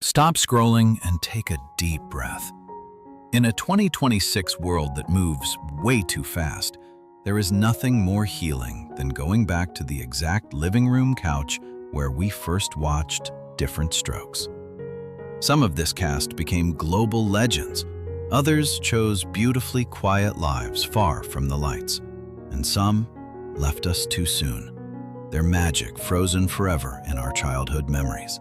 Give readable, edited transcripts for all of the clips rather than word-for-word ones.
Stop scrolling and take a deep breath. In a 2026 world that moves way too fast, there is nothing more healing than going back to the exact living room couch where we first watched Diff'rent Strokes. Some of this cast became global legends. Others chose beautifully quiet lives far from the lights. And some left us too soon, their magic frozen forever in our childhood memories.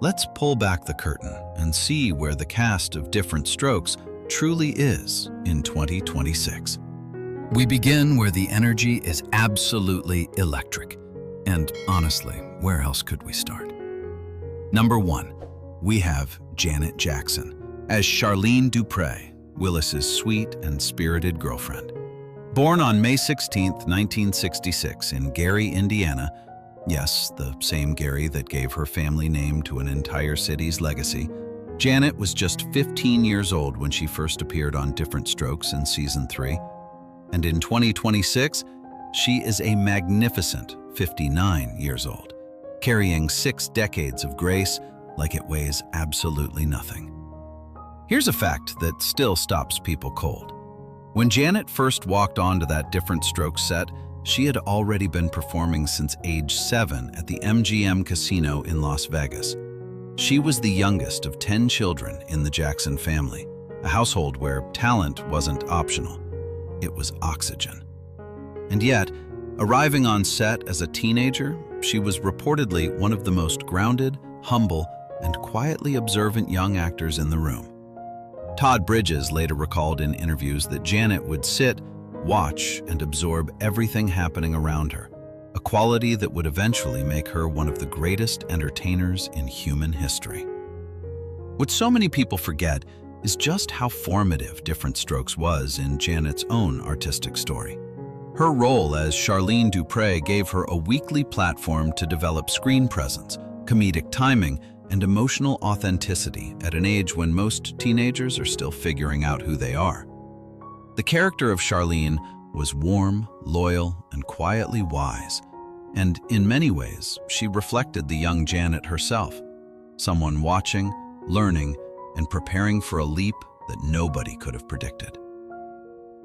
Let's pull back the curtain and see where the cast of Diff'rent Strokes truly is in 2026. We begin where the energy is absolutely electric. And honestly, where else could we start? Number 1, we have Janet Jackson as Charlene DuPrey, Willis's sweet and spirited girlfriend. Born on May 16, 1966 in Gary, Indiana, yes, the same Gary that gave her family name to an entire city's legacy, Janet was just 15 years old when she first appeared on Diff'rent Strokes in Season 3. And in 2026, she is a magnificent 59 years old, carrying 6 decades of grace like it weighs absolutely nothing. Here's a fact that still stops people cold. When Janet first walked onto that Diff'rent Strokes set, she had already been performing since age 7 at the MGM Casino in Las Vegas. She was the youngest of 10 children in the Jackson family, a household where talent wasn't optional. It was oxygen. And yet, arriving on set as a teenager, she was reportedly one of the most grounded, humble, and quietly observant young actors in the room. Todd Bridges later recalled in interviews that Janet would sit, watch, and absorb everything happening around her, a quality that would eventually make her one of the greatest entertainers in human history. What so many people forget is just how formative Diff'rent Strokes was in Janet's own artistic story. Her role as Charlene DuPrey gave her a weekly platform to develop screen presence, comedic timing, and emotional authenticity at an age when most teenagers are still figuring out who they are. The character of Charlene was warm, loyal, and quietly wise, and in many ways, she reflected the young Janet herself, someone watching, learning, and preparing for a leap that nobody could have predicted.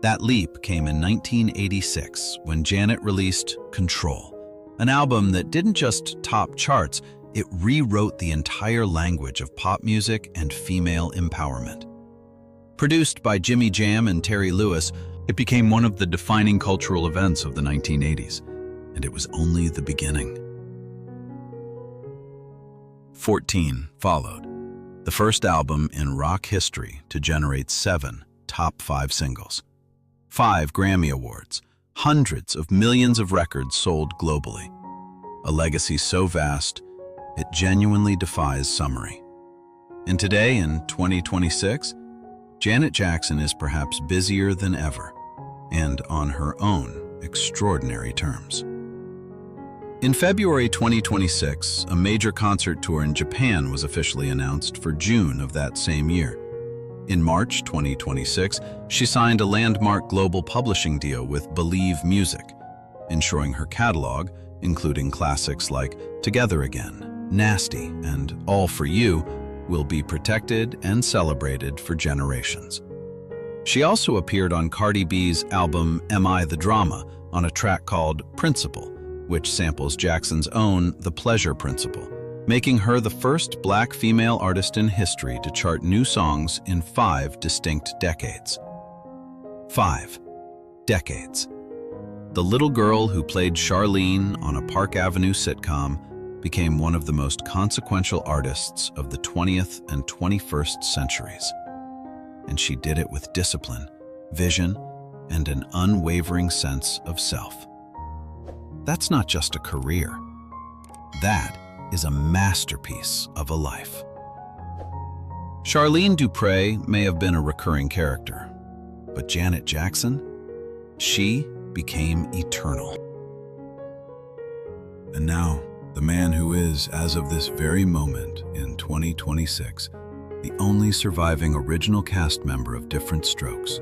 That leap came in 1986 when Janet released Control, an album that didn't just top charts, it rewrote the entire language of pop music and female empowerment. Produced by Jimmy Jam and Terry Lewis, it became one of the defining cultural events of the 1980s, and it was only the beginning. 14 followed, the first album in rock history to generate 7 top 5 singles, 5 Grammy Awards, hundreds of millions of records sold globally. A legacy so vast, it genuinely defies summary. And today, in 2026, Janet Jackson is perhaps busier than ever, and on her own extraordinary terms. In February 2026, a major concert tour in Japan was officially announced for June of that same year. In March 2026, she signed a landmark global publishing deal with Believe Music, ensuring her catalog, including classics like Together Again, Nasty, and All For You, will be protected and celebrated for generations. She also appeared on Cardi B's album Am I the Drama on a track called Principle, which samples Jackson's own The Pleasure Principle, making her the first Black female artist in history to chart new songs in 5 distinct decades. 5 decades. The little girl who played Charlene on a Park Avenue sitcom became one of the most consequential artists of the 20th and 21st centuries. And she did it with discipline, vision, and an unwavering sense of self. That's not just a career. That is a masterpiece of a life. Charlene DuPrey may have been a recurring character, but Janet Jackson, she became eternal. And now, the man who is, as of this very moment in 2026, the only surviving original cast member of Diff'rent Strokes.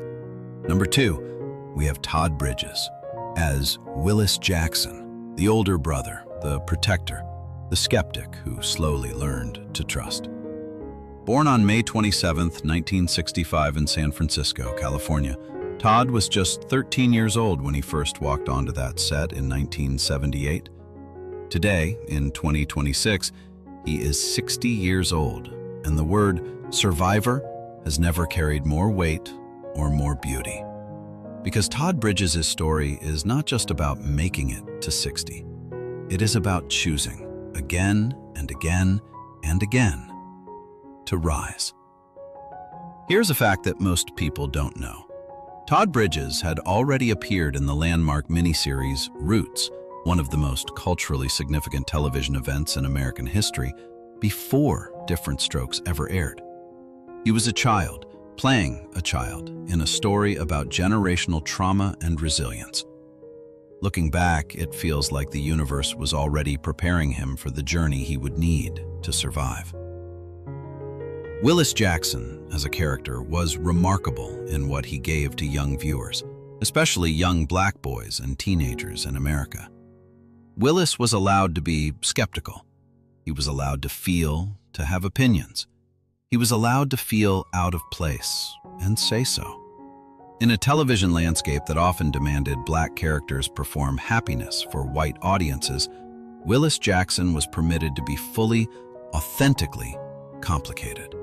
Number 2, we have Todd Bridges as Willis Jackson, the older brother, the protector, the skeptic who slowly learned to trust. Born on May 27, 1965 in San Francisco, California, Todd was just 13 years old when he first walked onto that set in 1978. Today, in 2026, he is 60 years old, and the word survivor has never carried more weight or more beauty. Because Todd Bridges' story is not just about making it to 60. It is about choosing, again and again and again, to rise. Here's a fact that most people don't know. Todd Bridges had already appeared in the landmark miniseries Roots, one of the most culturally significant television events in American history, before Diff'rent Strokes ever aired. He was a child, playing a child, in a story about generational trauma and resilience. Looking back, it feels like the universe was already preparing him for the journey he would need to survive. Willis Jackson, as a character, was remarkable in what he gave to young viewers, especially young black boys and teenagers in America. Willis was allowed to be skeptical. He was allowed to feel, to have opinions. He was allowed to feel out of place and say so. In a television landscape that often demanded black characters perform happiness for white audiences, Willis Jackson was permitted to be fully, authentically complicated.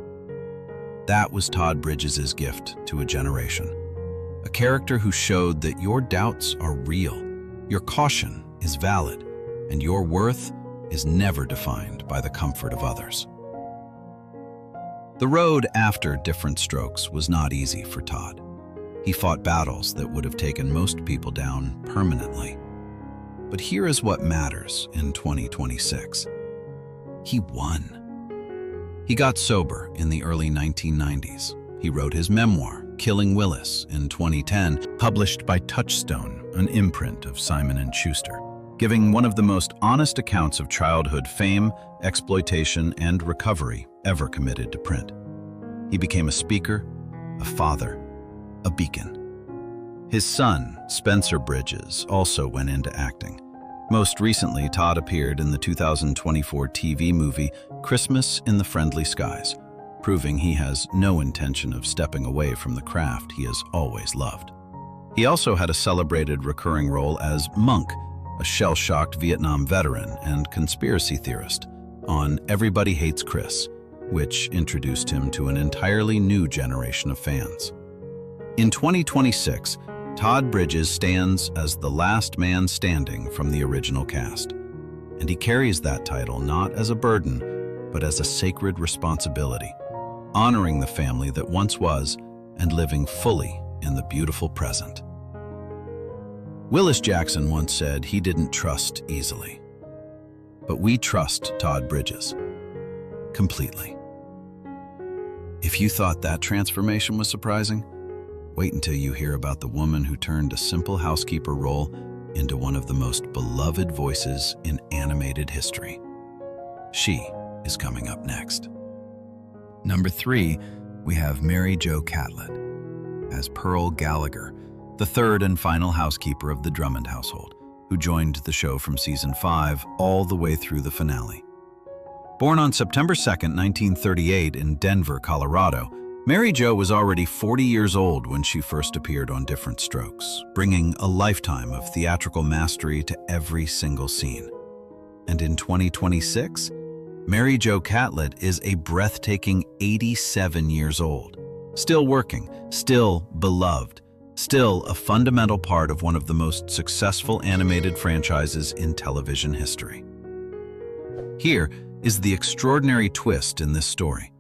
That was Todd Bridges' gift to a generation. A character who showed that your doubts are real, your caution is valid, and your worth is never defined by the comfort of others. The road after Diff'rent Strokes was not easy for Todd. He fought battles that would have taken most people down permanently. But here is what matters in 2026. He won. He got sober in the early 1990s. He wrote his memoir, Killing Willis, in 2010, published by Touchstone, an imprint of Simon & Schuster, giving one of the most honest accounts of childhood fame, exploitation, and recovery ever committed to print. He became a speaker, a father, a beacon. His son, Spencer Bridges, also went into acting. Most recently, Todd appeared in the 2024 TV movie Christmas in the Friendly Skies, proving he has no intention of stepping away from the craft he has always loved. He also had a celebrated recurring role as Monk, a shell-shocked Vietnam veteran and conspiracy theorist, on Everybody Hates Chris, which introduced him to an entirely new generation of fans. In 2026, Todd Bridges stands as the last man standing from the original cast, and he carries that title not as a burden, but as a sacred responsibility, honoring the family that once was and living fully in the beautiful present. Willis Jackson once said he didn't trust easily, but we trust Todd Bridges completely. If you thought that transformation was surprising, wait until you hear about the woman who turned a simple housekeeper role into one of the most beloved voices in animated history. She is coming up next. Number 3, we have Mary Jo Catlett as Pearl Gallagher, the third and final housekeeper of the Drummond household, who joined the show from season 5 all the way through the finale. Born on September 2, 1938 in Denver, Colorado, Mary Jo was already 40 years old when she first appeared on Diff'rent Strokes, bringing a lifetime of theatrical mastery to every single scene. And in 2026, Mary Jo Catlett is a breathtaking 87 years old, still working, still beloved, still a fundamental part of one of the most successful animated franchises in television history. Here is the extraordinary twist in this story.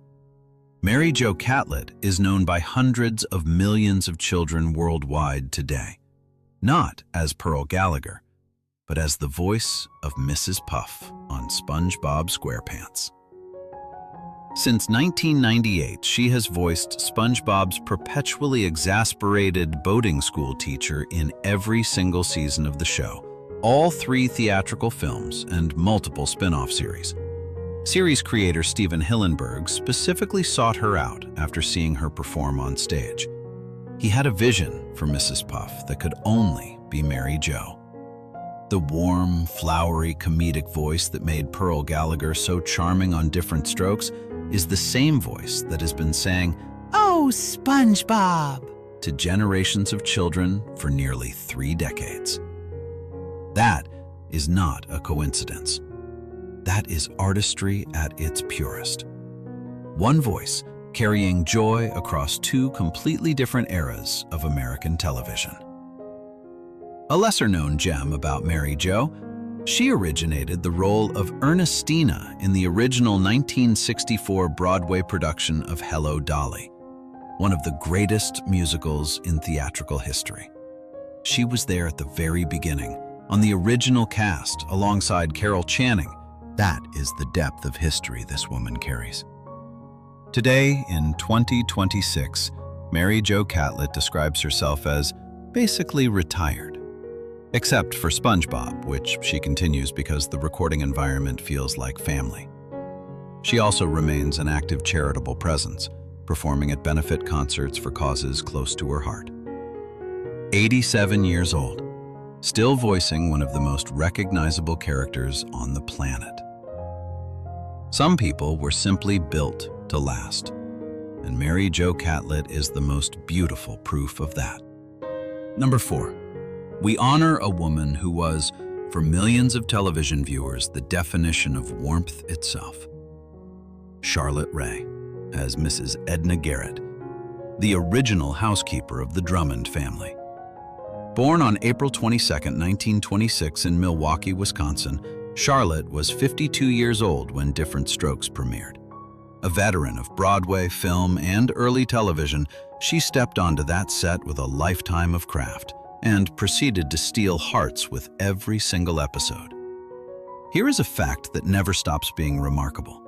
Mary Jo Catlett is known by hundreds of millions of children worldwide today, not as Pearl Gallagher, but as the voice of Mrs. Puff on SpongeBob SquarePants. Since 1998, she has voiced SpongeBob's perpetually exasperated boating school teacher in every single season of the show, all 3 theatrical films and multiple spin-off series. Series creator Steven Hillenburg specifically sought her out after seeing her perform on stage. He had a vision for Mrs. Puff that could only be Mary Jo. The warm, flowery, comedic voice that made Pearl Gallagher so charming on Diff'rent Strokes is the same voice that has been saying, "Oh, SpongeBob," to generations of children for nearly 3 decades. That is not a coincidence. That is artistry at its purest. One voice carrying joy across 2 completely different eras of American television. A lesser-known gem about Mary Jo, she originated the role of Ernestina in the original 1964 Broadway production of Hello, Dolly, one of the greatest musicals in theatrical history. She was there at the very beginning, on the original cast, alongside Carol Channing. That is the depth of history this woman carries. Today, in 2026, Mary Jo Catlett describes herself as basically retired. Except for SpongeBob, which she continues because the recording environment feels like family. She also remains an active charitable presence, performing at benefit concerts for causes close to her heart. 87 years old, still voicing one of the most recognizable characters on the planet. Some people were simply built to last, and Mary Jo Catlett is the most beautiful proof of that. Number 4. We honor a woman who was, for millions of television viewers, the definition of warmth itself. Charlotte Rae, as Mrs. Edna Garrett, the original housekeeper of the Drummond family. Born on April 22, 1926 in Milwaukee, Wisconsin, Charlotte was 52 years old when Diff'rent Strokes premiered. A veteran of Broadway, film, and early television, she stepped onto that set with a lifetime of craft and proceeded to steal hearts with every single episode. Here is a fact that never stops being remarkable.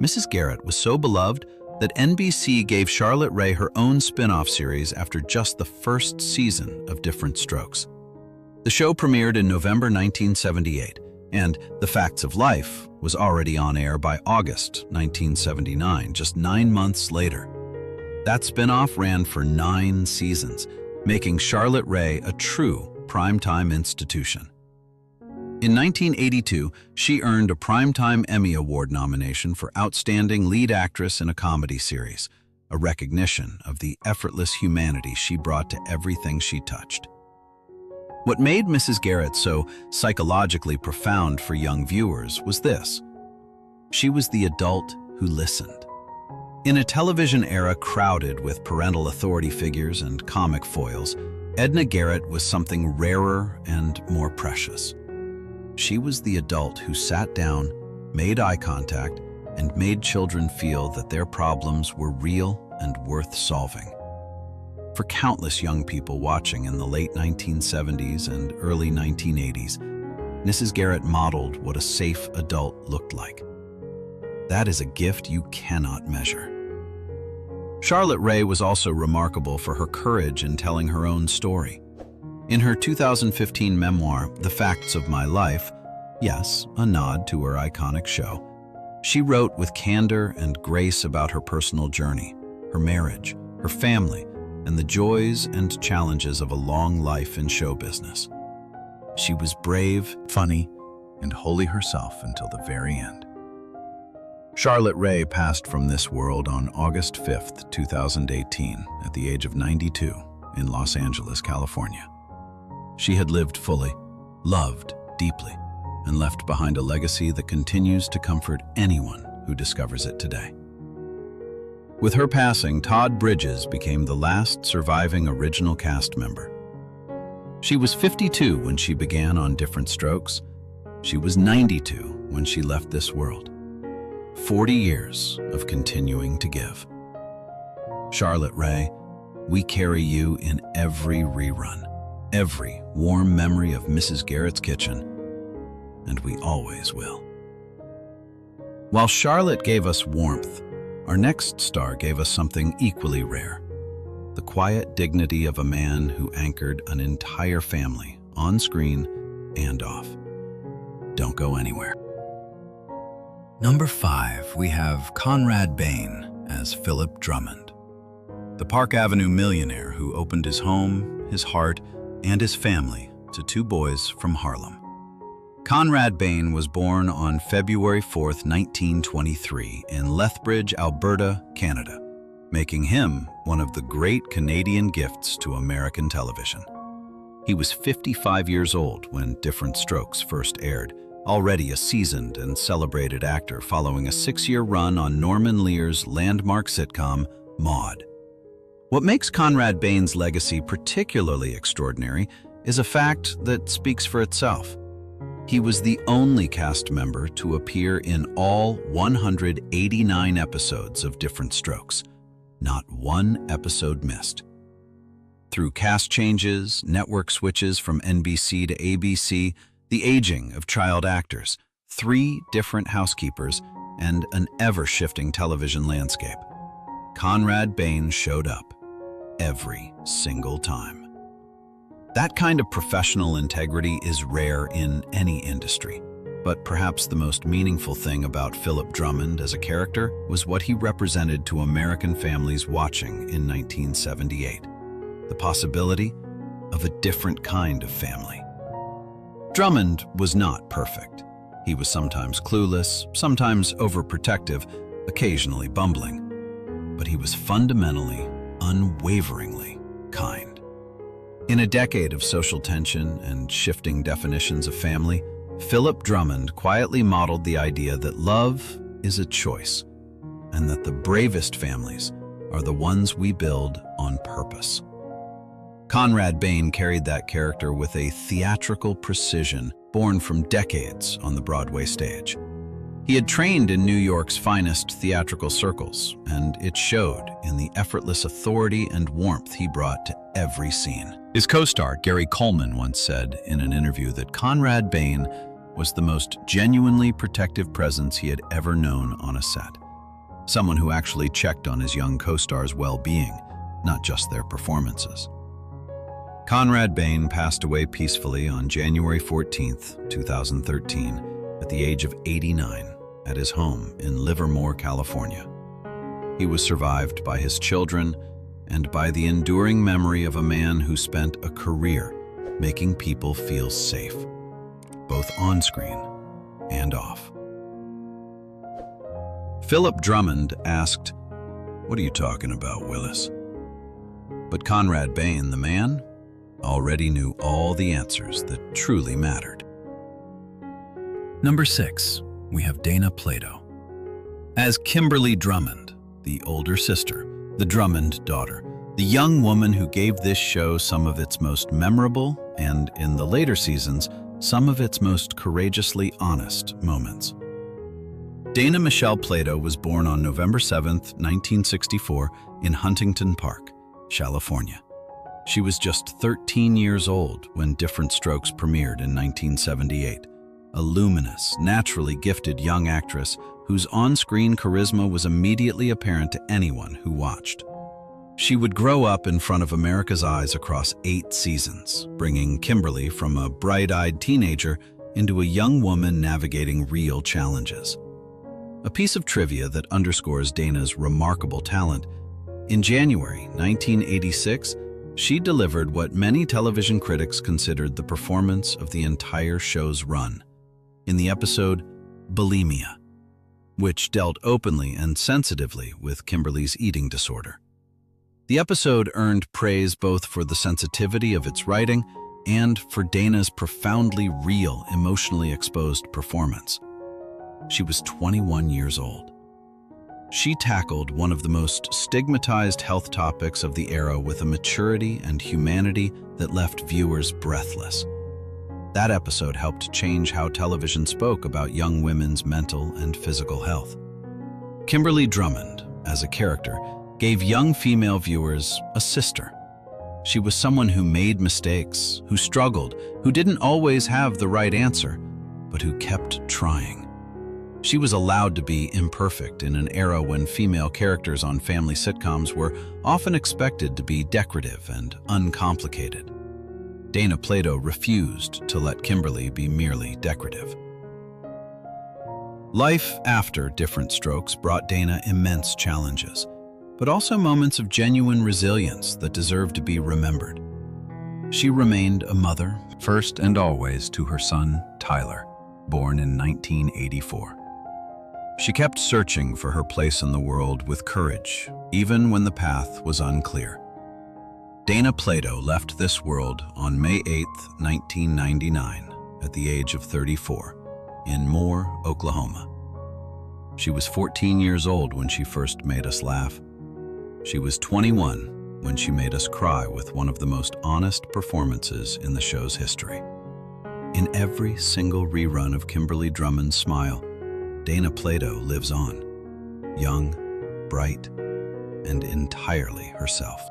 Mrs. Garrett was so beloved that NBC gave Charlotte Rae her own spin-off series after just the first season of Diff'rent Strokes. The show premiered in November 1978, and The Facts of Life was already on air by August 1979, just 9 months later. That spin-off ran for 9 seasons, making Charlotte Rae a true primetime institution. In 1982, she earned a Primetime Emmy Award nomination for Outstanding Lead Actress in a Comedy Series, a recognition of the effortless humanity she brought to everything she touched. What made Mrs. Garrett so psychologically profound for young viewers was this: she was the adult who listened. In a television era crowded with parental authority figures and comic foils, Edna Garrett was something rarer and more precious. She was the adult who sat down, made eye contact, and made children feel that their problems were real and worth solving. For countless young people watching in the late 1970s and early 1980s, Mrs. Garrett modeled what a safe adult looked like. That is a gift you cannot measure. Charlotte Rae was also remarkable for her courage in telling her own story. In her 2015 memoir, The Facts of My Life, yes, a nod to her iconic show, she wrote with candor and grace about her personal journey, her marriage, her family, and the joys and challenges of a long life in show business. She was brave, funny, and wholly herself until the very end. Charlotte Rae passed from this world on August 5, 2018, at the age of 92 in Los Angeles, California. She had lived fully, loved deeply, and left behind a legacy that continues to comfort anyone who discovers it today. With her passing, Todd Bridges became the last surviving original cast member. She was 52 when she began on Diff'rent Strokes. She was 92 when she left this world. 40 years of continuing to give. Charlotte Rae, we carry you in every rerun, every warm memory of Mrs. Garrett's kitchen, and we always will. While Charlotte gave us warmth, our next star gave us something equally rare: the quiet dignity of a man who anchored an entire family on screen and off. Don't go anywhere. Number 5, we have Conrad Bain as Phillip Drummond, the Park Avenue millionaire who opened his home, his heart, and his family to 2 boys from Harlem. Conrad Bain was born on February 4, 1923, in Lethbridge, Alberta, Canada, making him one of the great Canadian gifts to American television. He was 55 years old when Diff'rent Strokes first aired, already a seasoned and celebrated actor following a 6-year run on Norman Lear's landmark sitcom, Maude. What makes Conrad Bain's legacy particularly extraordinary is a fact that speaks for itself. He was the only cast member to appear in all 189 episodes of Diff'rent Strokes. Not one episode missed. Through cast changes, network switches from NBC to ABC, the aging of child actors, 3 different housekeepers, and an ever-shifting television landscape, Conrad Bain showed up every single time. That kind of professional integrity is rare in any industry, but perhaps the most meaningful thing about Phillip Drummond as a character was what he represented to American families watching in 1978. The possibility of a different kind of family. Drummond was not perfect. He was sometimes clueless, sometimes overprotective, occasionally bumbling, but he was fundamentally, unwaveringly kind. In a decade of social tension and shifting definitions of family, Phillip Drummond quietly modeled the idea that love is a choice, and that the bravest families are the ones we build on purpose. Conrad Bain carried that character with a theatrical precision born from decades on the Broadway stage. He had trained in New York's finest theatrical circles, and it showed in the effortless authority and warmth he brought to every scene. His co-star, Coleman, once said in an interview that Conrad Bain was the most genuinely protective presence he had ever known on a set. Someone who actually checked on his young co-stars' well-being, not just their performances. Conrad Bain passed away peacefully on January 14, 2013, at the age of 89, at his home in Livermore, California. He was survived by his children and by the enduring memory of a man who spent a career making people feel safe, both on screen and off. Phillip Drummond asked, "What are you talking about, Willis?" But Conrad Bain, the man, already knew all the answers that truly mattered. Number 6, we have Dana Plato. As Kimberly Drummond, the older sister, the Drummond daughter, the young woman who gave this show some of its most memorable and, in the later seasons, some of its most courageously honest moments. Dana Michelle Plato was born on November 7, 1964, in Huntington Park, California. She was just 13 years old when Diff'rent Strokes premiered in 1978, a luminous, naturally gifted young actress whose on-screen charisma was immediately apparent to anyone who watched. She would grow up in front of America's eyes across 8 seasons, bringing Kimberly from a bright-eyed teenager into a young woman navigating real challenges. A piece of trivia that underscores Dana's remarkable talent: in January 1986, she delivered what many television critics considered the performance of the entire show's run, in the episode Bulimia, which dealt openly and sensitively with Kimberly's eating disorder. The episode earned praise both for the sensitivity of its writing and for Dana's profoundly real, emotionally exposed performance. She was 21 years old. She tackled one of the most stigmatized health topics of the era with a maturity and humanity that left viewers breathless. That episode helped change how television spoke about young women's mental and physical health. Kimberly Drummond, as a character, gave young female viewers a sister. She was someone who made mistakes, who struggled, who didn't always have the right answer, but who kept trying. She was allowed to be imperfect in an era when female characters on family sitcoms were often expected to be decorative and uncomplicated. Dana Plato refused to let Kimberly be merely decorative. Life after Diff'rent Strokes brought Dana immense challenges, but also moments of genuine resilience that deserve to be remembered. She remained a mother, first and always, to her son, Tyler, born in 1984. She kept searching for her place in the world with courage, even when the path was unclear. Dana Plato left this world on May 8, 1999, at the age of 34, in Moore, Oklahoma. She was 14 years old when she first made us laugh. She was 21 when she made us cry with one of the most honest performances in the show's history. In every single rerun of Kimberly Drummond's Smile, Dana Plato lives on, young, bright, and entirely herself.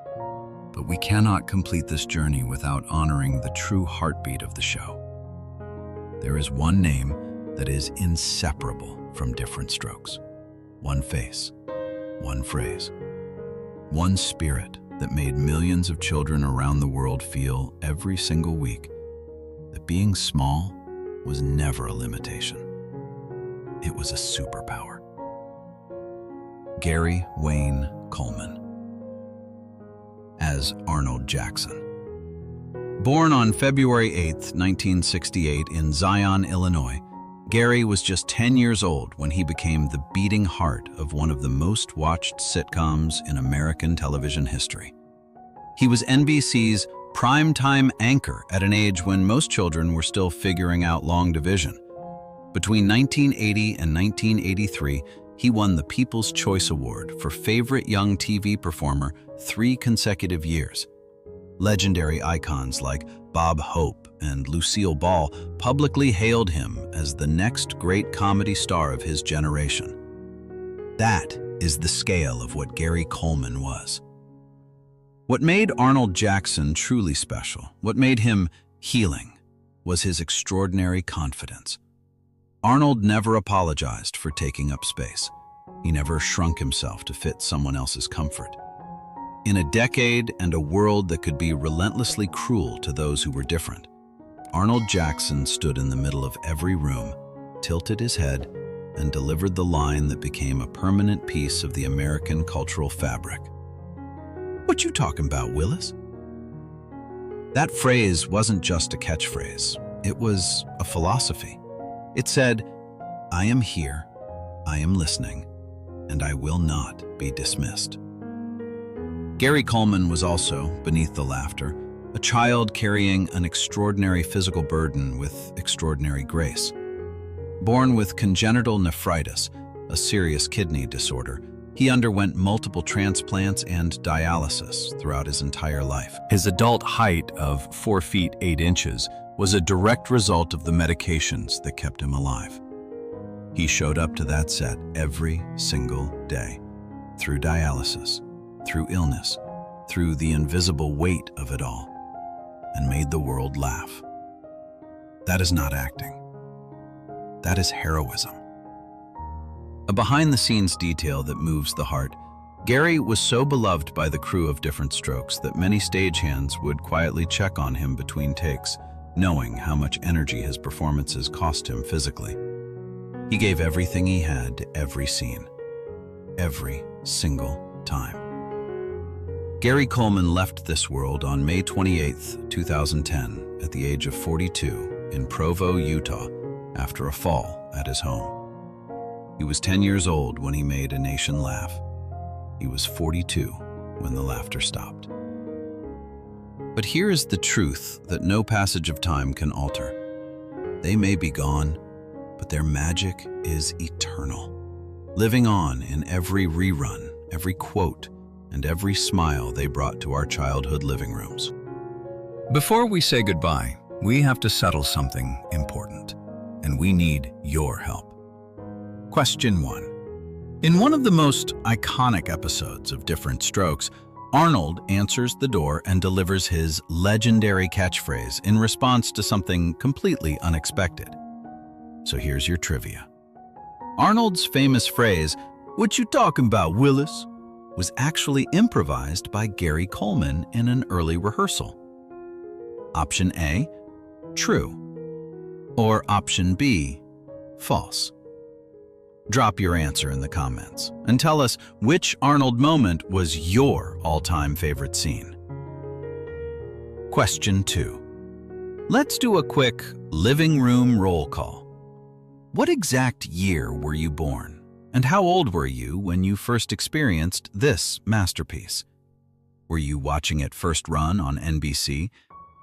But we cannot complete this journey without honoring the true heartbeat of the show. There is one name that is inseparable from Diff'rent Strokes. One face, one phrase, one spirit that made millions of children around the world feel every single week that being small was never a limitation. It was a superpower. Gary Wayne Coleman as Arnold Jackson. Born on February 8, 1968 in Zion, Illinois, Gary was just 10 years old when he became the beating heart of one of the most watched sitcoms in American television history. He was NBC's primetime anchor at an age when most children were still figuring out long division. Between 1980 and 1983, he won the People's Choice Award for Favorite Young TV Performer 3 consecutive years. Legendary icons like Bob Hope and Lucille Ball publicly hailed him as the next great comedy star of his generation. That is the scale of what Gary Coleman was. What made Arnold Jackson truly special, what made him healing, was his extraordinary confidence. Arnold never apologized for taking up space. He never shrunk himself to fit someone else's comfort. In a decade and a world that could be relentlessly cruel to those who were different, Arnold Jackson stood in the middle of every room, tilted his head, and delivered the line that became a permanent piece of the American cultural fabric. "What you talking about, Willis?" That phrase wasn't just a catchphrase. It was a philosophy. It said, "I am here, I am listening, and I will not be dismissed." Gary Coleman was also, beneath the laughter, a child carrying an extraordinary physical burden with extraordinary grace. Born with congenital nephritis, a serious kidney disorder, he underwent multiple transplants and dialysis throughout his entire life. His adult height of 4 feet 8 inches was a direct result of the medications that kept him alive. He showed up to that set every single day, through dialysis, through illness, through the invisible weight of it all, and made the world laugh. That is not acting. That is heroism. A behind-the-scenes detail that moves the heart, Gary was so beloved by the crew of Diff'rent Strokes that many stagehands would quietly check on him between takes, knowing how much energy his performances cost him physically. He gave everything he had to every scene, every single time. Gary Coleman left this world on May 28, 2010, at the age of 42 in Provo, Utah, after a fall at his home. He was 10 years old when he made a nation laugh. He was 42 when the laughter stopped. But here is the truth that no passage of time can alter. They may be gone, but their magic is eternal, living on in every rerun, every quote, and every smile they brought to our childhood living rooms. Before we say goodbye, we have to settle something important, and we need your help. Question 1. In one of the most iconic episodes of Diff'rent Strokes, Arnold answers the door and delivers his legendary catchphrase in response to something completely unexpected. So here's your trivia. Arnold's famous phrase, "What you talking about, Willis?" was actually improvised by Gary Coleman in an early rehearsal. Option A, true. Or option B, false. Drop your answer in the comments and tell us which Arnold moment was your all-time favorite scene. Question 2. Let's do a quick living room roll call. What exact year were you born? And how old were you when you first experienced this masterpiece? Were you watching it first run on NBC,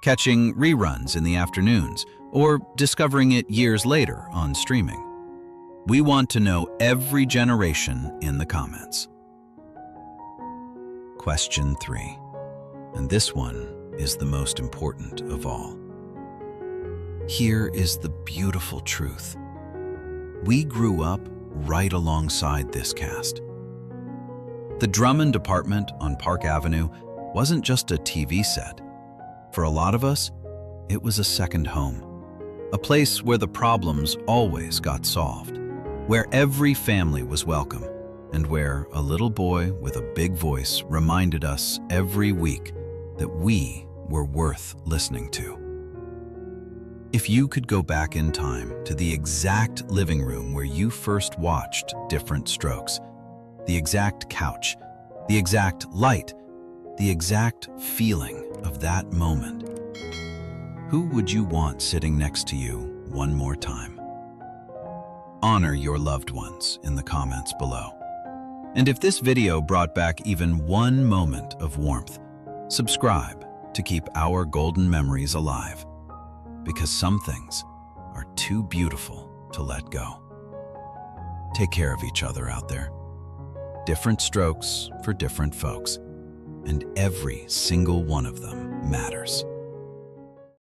catching reruns in the afternoons, or discovering it years later on streaming? We want to know every generation in the comments. Question 3. And this one is the most important of all. Here is the beautiful truth. We grew up right alongside this cast. The Drummond apartment on Park Avenue wasn't just a TV set. For a lot of us, it was a second home, a place where the problems always got solved, where every family was welcome, and where a little boy with a big voice reminded us every week that we were worth listening to. If you could go back in time to the exact living room where you first watched Diff'rent Strokes, the exact couch, the exact light, the exact feeling of that moment, who would you want sitting next to you one more time? Honor your loved ones in the comments below. And if this video brought back even one moment of warmth, subscribe to keep our golden memories alive, because some things are too beautiful to let go. Take care of each other out there. Different strokes for different folks, and every single one of them matters.